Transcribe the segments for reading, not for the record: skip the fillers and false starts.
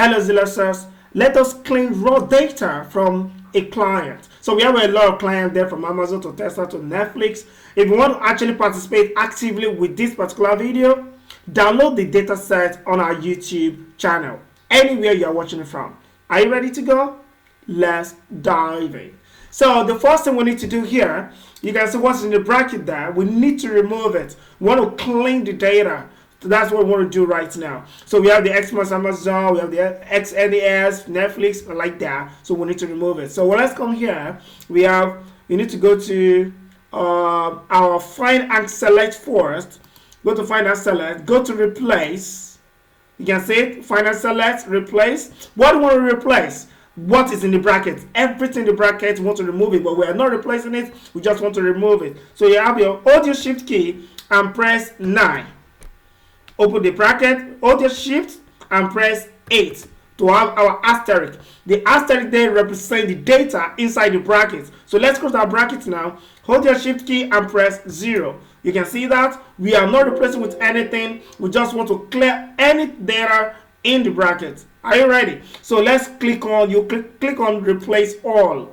Hello Xellux, let us clean raw data from a client. So we have a lot of clients there, from Amazon to Tesla to Netflix. If you want to actually participate actively with this particular video, download the data set on our YouTube channel, anywhere you are watching it from. Are you ready to go? Let's dive in. So the first thing we need to do here, you can see what's in the bracket there. We need to remove it. We want to clean the data. So that's what we want to do right now. So we have the Xmas Amazon, we have the XNAS, Netflix, like that. So we need to remove it. So let's come here. You need to go to our find and select first. Go to find and select. Go to replace. You can see it. Find and select. Replace. What do you want to replace? What is in the bracket? Everything in the bracket, we want to remove it, but we are not replacing it. We just want to remove it. So you have your audio shift key and press 9. Open the bracket, hold your shift and press 8 to have our asterisk. The asterisk there represents the data inside the bracket. So let's close our bracket now. Hold your shift key and press 0. You can see that we are not replacing with anything. We just want to clear any data in the bracket. Are you ready? So let's click on replace all.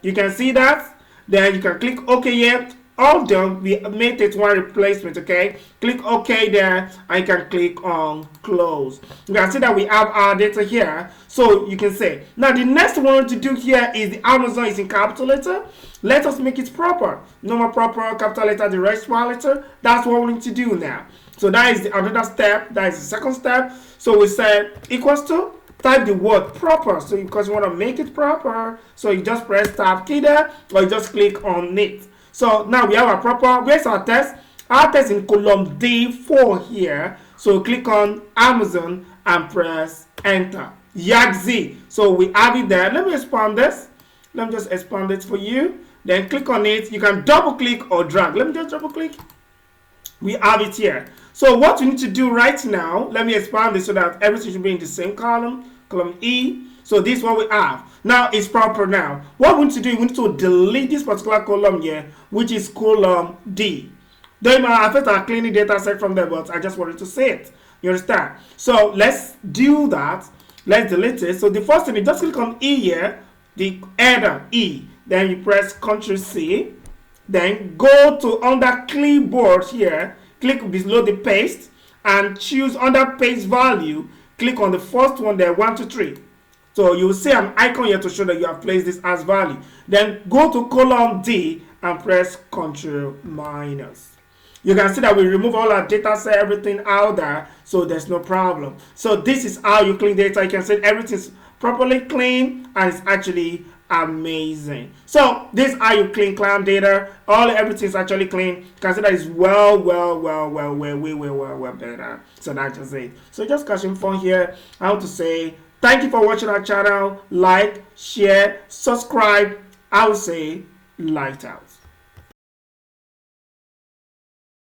You can see that. Then you can click OK here. All done. We made it one replacement. Okay, click OK there and you can click on close. You can see that we have our data here. So you can say now the next one we want to do here is the Amazon is in capital letter. Let us make it proper. Normal proper, capital letter, the rest small letter. That's what we need to do now. So that is another step. That is the second step. So we say equals to, type the word proper. So because you want to make it proper, so you just press tab key there, or you just click on it. So now we have our proper. Where's our text? Our text in column D4 here. So click on Amazon and press enter. Yaxi. So we have it there. Let me expand this. Let me just expand it for you. Then click on it. You can double click or drag. Let me just double click. We have it here. So what we need to do right now, let me expand this so that everything should be in the same column E. So this is what we have. Now it's proper now. What we need to do, we need to delete this particular column here, which is column D. Though it might affect our cleaning data set from there, but I just wanted to say it. You understand? So let's do that. Let's delete it. So the first thing, you just click on E here, the header E. Then you press Ctrl C. Then go to under clipboard here, click below the paste and choose under paste value. Click on the first one there, 1, 2, 3. So you will see an icon here to show that you have placed this as value. Then go to column D and press Ctrl minus. You can see that we remove all our data set, everything out there, so there's no problem. So this is how you clean data. You can see everything's properly clean and it's actually amazing. So this is how you clean client data. Everything's actually clean. You can see that it's well better. So that's just it. So just catching fun here. I want to say thank you for watching our channel. Like, share, subscribe. I will say light out.